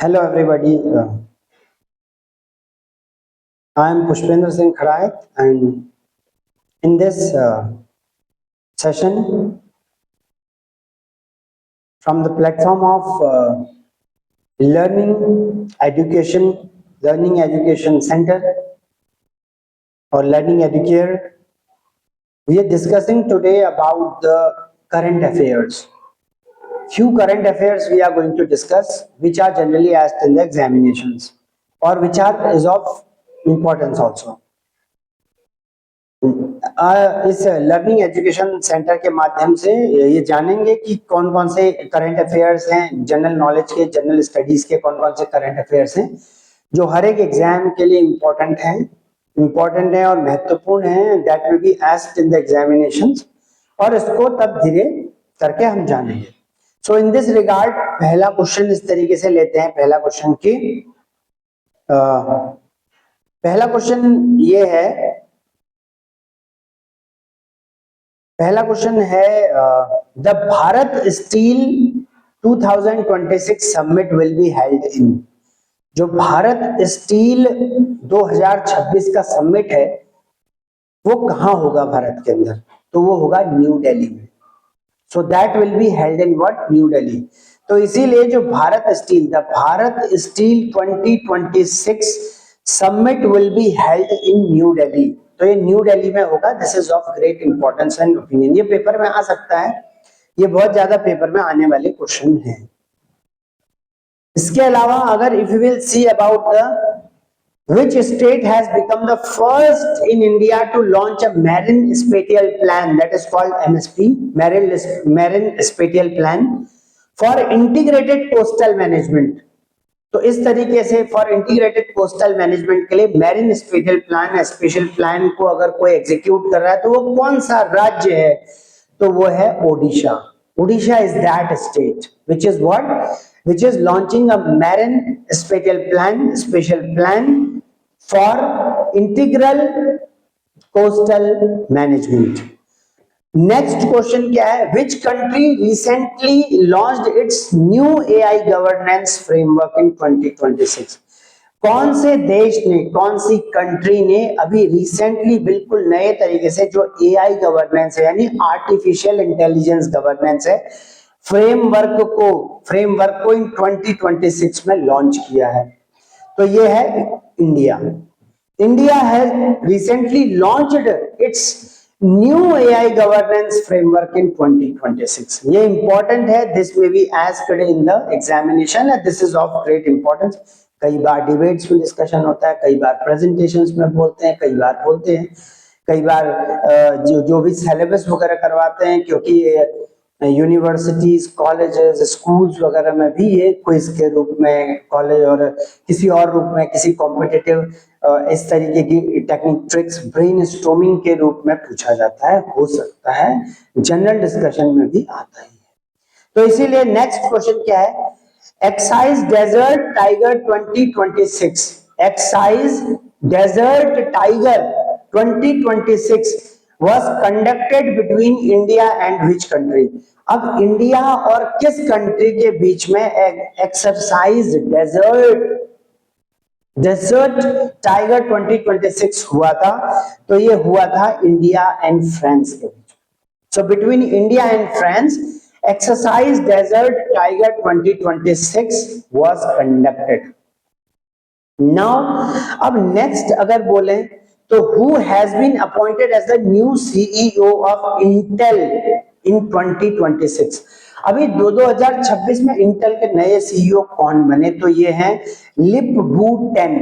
Hello everybody, I am Pushpendra Singh Khadayat, and in this session from the platform of Learning Education Center or Learning Educare, we are discussing today about the current affairs. Few current affairs we are going to discuss, which are generally asked in the examinations or which is of importance also. इस learning education centre के माध्यम से ये जानेंगे कि कौन कौन से करंट अफेयर्स हैं, जनरल नॉलेज के, जनरल स्टडीज के कौन कौन से करंट अफेयर्स हैं जो हर एक एग्जाम के लिए इम्पोर्टेंट है और महत्वपूर्ण है, that will be asked in the examinations, और इसको तब धीरे करके हम जानेंगे. सो इन दिस रिगार्ड पहला क्वेश्चन इस तरीके से लेते हैं. पहला क्वेश्चन है the Bharat steel 2026 summit will be held in. जो भारत स्टील 2026 का समिट है वो कहां होगा भारत के अंदर? तो वो होगा न्यू दिल्ली में. So that will be held in what? New Delhi. तो इसीलिए जो Bharat steel 2026 summit will be held in new Delhi. तो ये न्यू दिल्ली में होगा. This is of great importance and opinion. ये पेपर में आ सकता है, ये बहुत ज्यादा पेपर में आने वाले क्वेश्चन हैं. इसके अलावा अगर if you will see about the which state has become the first in India to launch a marine spatial plan, that is called MSP, marine spatial plan for integrated coastal management. तो इस तरीके से for integrated coastal management के लिए marine special plan, special plan को अगर कोई execute कर रहा है तो वो कौन सा राज्य है? तो वो है Odisha. Odisha is that state which is what? Which is launching a marine spatial plan for integral coastal management. Next question क्या है? Which country recently launched its new AI governance framework in 2026? कौन से देश ने, कौन सी कंट्री ने अभी रिसेंटली बिल्कुल नए तरीके से जो AI गवर्नेंस है यानी आर्टिफिशियल इंटेलिजेंस गवर्नेंस है, फ्रेमवर्क को इन 2026 में लॉन्च किया है? तो ये है India. India has recently launched it's new AI governance framework in 2026. ये इंपॉर्टेंट है. This may be asked in the examination and this is of great importance. कई बार डिबेट्स में डिस्कशन होता है, कई बार प्रेजेंटेशंस में बोलते हैं, कई बार जो भी सिलेबस वगैरह करवाते हैं, क्योंकि यूनिवर्सिटीज, कॉलेजेस, स्कूल्स वगैरह में भी ये क्विज के रूप में, कॉलेज और किसी और रूप में, किसी कॉम्पिटिटिव इस तरीके की टेक्निक, ट्रिक्स, ब्रेनस्टॉर्मिंग के रूप में पूछा जाता है, हो सकता है जनरल डिस्कशन में भी आता ही है. तो इसीलिए नेक्स्ट क्वेश्चन क्या है? Exercise desert tiger 2026. Exercise desert tiger 2026 was conducted between India and which country? अब इंडिया और किस कंट्री के बीच में एक्सरसाइज डेजर्ट टाइगर 2026 हुआ था? तो ये हुआ था इंडिया एंड फ्रांस के बीच. So between India and France exercise desert tiger 2026 was conducted. Now अब नेक्स्ट अगर बोले तो who has been appointed as the new CEO of Intel in 2026? अभी 2026 में इंटेल के नए सीईओ कौन बने? तो ये हैं लिप-बू टेन.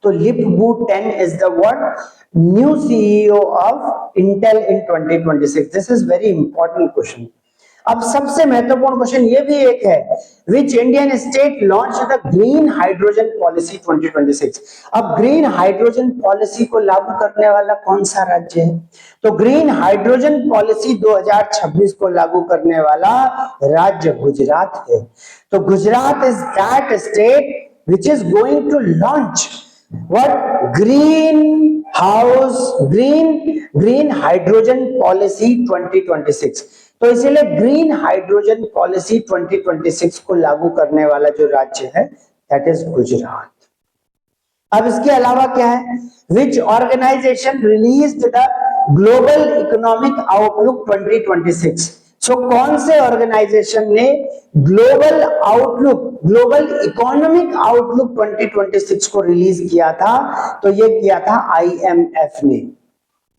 तो Lip Bu Tan is the what? New CEO of Intel in 2026. This is very important question. अब सबसे महत्वपूर्ण क्वेश्चन ये भी एक है, which Indian state launch the green hydrogen policy 2026? अब ग्रीन हाइड्रोजन पॉलिसी को लागू करने वाला कौन सा राज्य है? तो ग्रीन हाइड्रोजन पॉलिसी 2026 को लागू करने वाला राज्य गुजरात है. तो Gujarat is that state which is going to launch what? Green hydrogen policy 2026. तो इसीलिए ग्रीन हाइड्रोजन पॉलिसी 2026 को लागू करने वाला जो राज्य है दैट इज गुजरात। अब इसके अलावा क्या है, which organisation released the global economic outlook 2026। So कौन से ऑर्गेनाइजेशन ने global outlook, global economic outlook 2026 को रिलीज किया था? तो ये किया था आईएमएफ ने,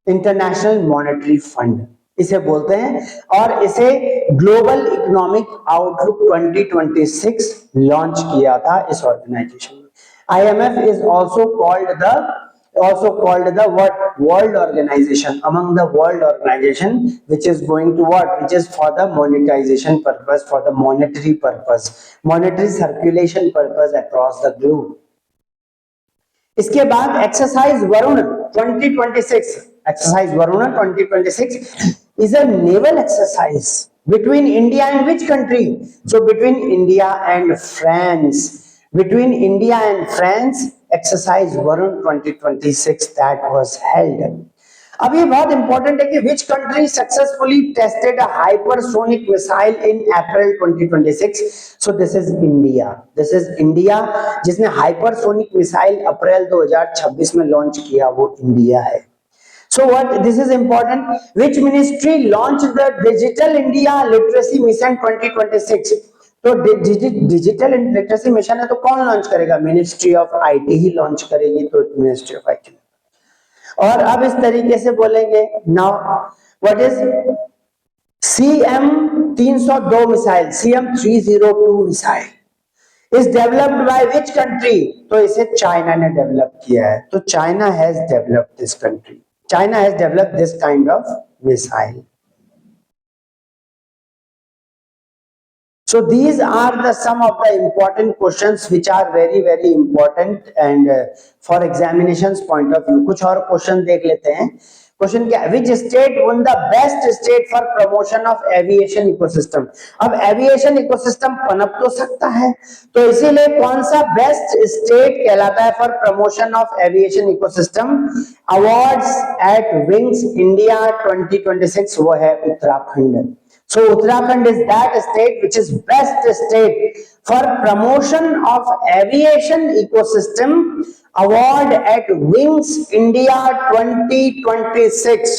इंटरनेशनल मॉनेटरी फंड इसे बोलते हैं, और इसे ग्लोबल इकोनॉमिक आउटलुक 2026 लॉन्च किया था इस ऑर्गेनाइजेशन ने। IMF is also called the what, world organization, among the world organization which is going to what, which is for the monetization purpose, for the monetary purpose, monetary circulation purpose across the globe. इसके बाद exercise Varun 2026, exercise Varun 2026 is a naval exercise between India and which country? So between India and France, between India and France, exercise Varun 2026 that was held. अब ये बहुत important है कि which country successfully tested a hypersonic missile in April 2026. So this is India. This is India जिसने hypersonic missile अप्रैल 2026 में launch किया, वो India है। So what, this is important, which ministry launched the Digital India Literacy Mission 2026? तो digital literacy mission है तो कौन launch करेगा? Ministry of IT he launch करेगी, तो मिनिस्ट्री ऑफ आईटी। और अब इस तरीके से बोलेंगे, now what is CM 302 missile, CM 302 missile is developed by which country? तो इसे चाइना ने डेवलप किया है, तो China has developed this country, China has developed this kind of missile. So these are the some of the important questions which are very very important and for examinations point of view. कुछ और question देख लेते हैं। Question क्या है, which state one the best state for promotion of aviation ecosystem? अब aviation ecosystem पनप तो सकता है, तो इसीलिए कौन सा बेस्ट स्टेट कहलाता है for promotion of aviation ecosystem? Awards at wings India 2026, वो है Uttarakhand. So Uttarakhand is that state which is best state for promotion of aviation ecosystem award at Wings India 2026.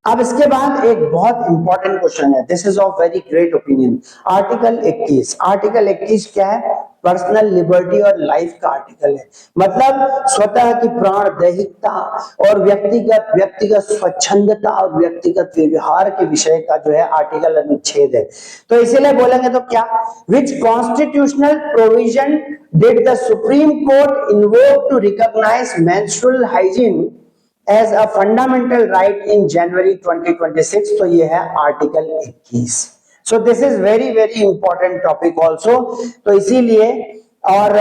अब इसके बाद एक बहुत इंपॉर्टेंट क्वेश्चन है, this is of very great opinion. Article 21, article 21 क्या है? पर्सनल लिबर्टी और लाइफ का आर्टिकल है, मतलब स्वतः की प्राण दैहिकता और व्यक्तिगत स्वच्छंदता और व्यक्तिगत व्यवहार के विषय का जो है आर्टिकल अनुच्छेद है। तो इसीलिए बोलेंगे तो क्या, which constitutional provision did the supreme court invoke to recognise menstrual hygiene as a fundamental right in January 2026? तो ये है article 21। So this is very very important topic also, तो इसीलिए और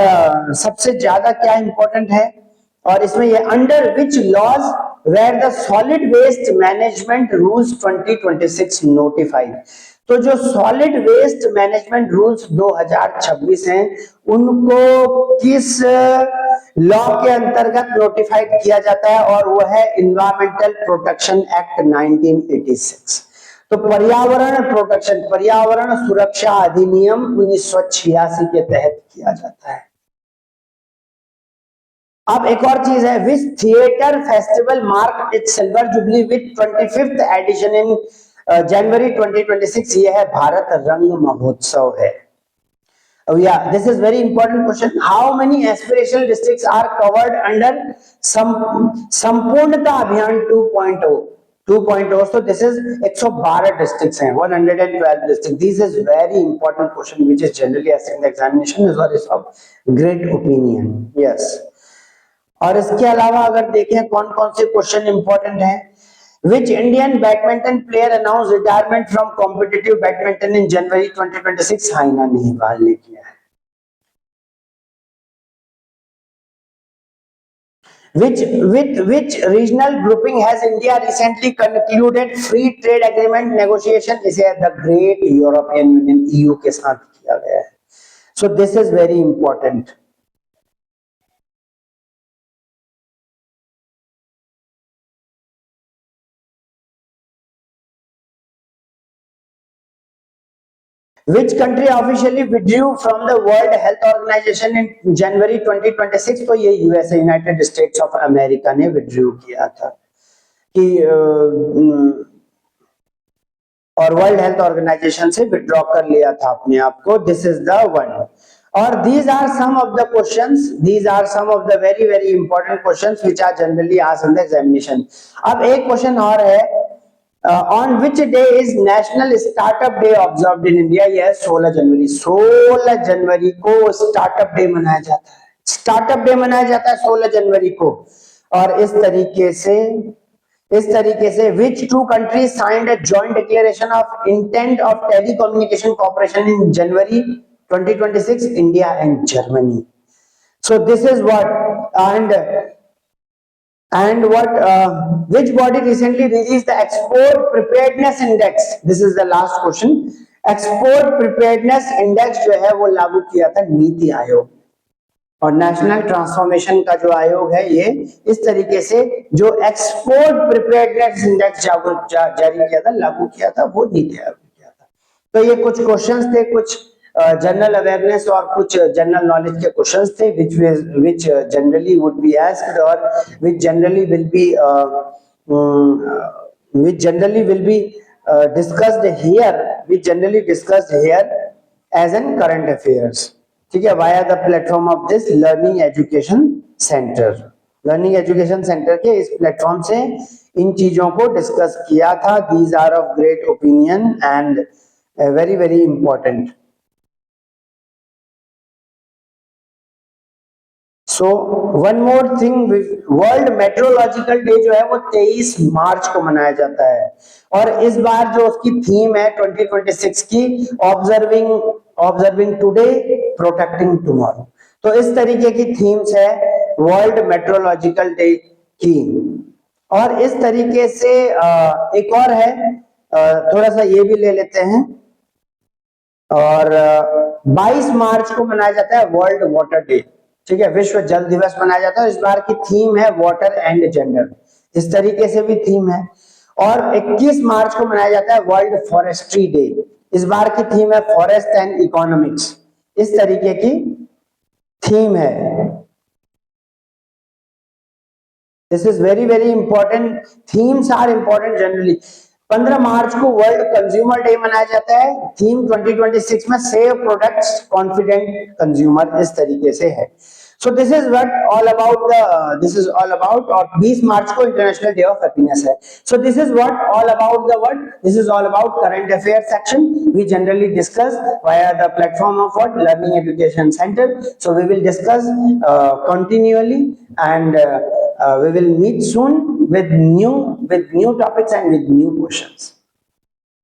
सबसे ज्यादा क्या इंपॉर्टेंट है, और इसमें ये under which laws were the solid waste management rules 2026 notified? तो जो सॉलिड वेस्ट मैनेजमेंट रूल्स 2026 हैं, उनको किस लॉ के अंतर्गत नोटिफाइड किया जाता है? और वो है इन्वायरमेंटल प्रोटेक्शन एक्ट 1986। तो पर्यावरण प्रोटेक्शन, पर्यावरण सुरक्षा अधिनियम 1986 के तहत किया जाता है। अब एक और चीज है, which theatre festival mark its silver jubilee with 25th edition in January 2026? ये है भारत रंग महोत्सव है। Oh yeah, this is very important question. How many aspirational districts are covered under संपूर्णता अभियान 2.0? 2.0, so this is 112 districts हैं, 112 districts. This is very important question which is generally asked in the examination, is of great opinion. Yes. और इसके अलावा अगर देखें कौन कौन से क्वेश्चन इंपॉर्टेंट है, Which Indian badminton player announced retirement from competitive badminton in January 2026? Saina Nehwal ने किया है। Which regional grouping has India recently concluded free trade agreement negotiation? इसे the Great European Union EU के साथ किया गया है। So this is very important. Which country officially withdrew from the World Health Organization in January 2026? तो ये USA, United states of America ने withdrew किया था कि और वर्ल्ड हेल्थ ऑर्गेनाइजेशन से विड्रॉ कर लिया था अपने आप को. This is the one. और these are some of the questions, these are some of the very very important questions which are generally asked in the examination. अब एक क्वेश्चन और है, on which day is National Startup Day observed in India? यह 16 जनवरी. 16 जनवरी को startup day मनाया जाता है. Startup day मनाया जाता है 16 जनवरी को. और इस तरीके से which two countries signed a joint declaration of intent of telecommunication cooperation in January 2026? India and Germany. So this is what, and what which body recently released the export preparedness index? This is the last question. Export preparedness index जो है वो लागू किया था नीति आयोग. और national transformation का जो आयोग है ये इस तरीके से जो एक्सपोर्ट प्रिपेयर्डनेस इंडेक्स जारी किया था, लागू किया था, वो नीति आयोग ने किया था. तो ये कुछ क्वेश्चंस थे, कुछ जनरल अवेयरनेस और कुछ जनरल नॉलेज के क्वेश्चंस थे which generally would be asked or which generally will be discussed here as an current affairs. ठीक है, via the platform of this learning education centre. Learning education centre के इस platform से इन चीजों को discuss किया था. These are of great opinion and very very important. So one more thing, world meteorological day जो है वो 23 मार्च को मनाया जाता है. और इस बार जो उसकी थीम है 2026 की, ऑब्जर्विंग टुडे प्रोटेक्टिंग टुमारो. तो इस तरीके की थीम्स है वर्ल्ड मेट्रोलॉजिकल डे की. और इस तरीके से एक और है, थोड़ा सा ये भी ले लेते हैं. और 22 मार्च को मनाया जाता है वर्ल्ड वाटर डे. ठीक है, विश्व जल दिवस मनाया जाता है. इस बार की थीम है वाटर एंड जेंडर. इस तरीके से भी थीम है. और 21 मार्च को मनाया जाता है वर्ल्ड फॉरेस्ट्री डे. इस बार की थीम है फॉरेस्ट एंड इकोनॉमिक्स. इस तरीके की थीम है. This is very very important. Themes are important generally. 15 मार्च को वर्ल्ड कंज्यूमर डे मनाया जाता है. थीम 2026 में सेव प्रोडक्ट्स कॉन्फिडेंट कंज्यूमर. इस तरीके से है. So this is what all about this is all about. और 20 मार्च को इंटरनेशनल डे ऑफ हैप्पीनेस है. So this is what all about this is all about current affairs section. We generally discuss via the platform of Learning Education Center. So we will discuss continually, and we will meet soon with new topics and with new questions.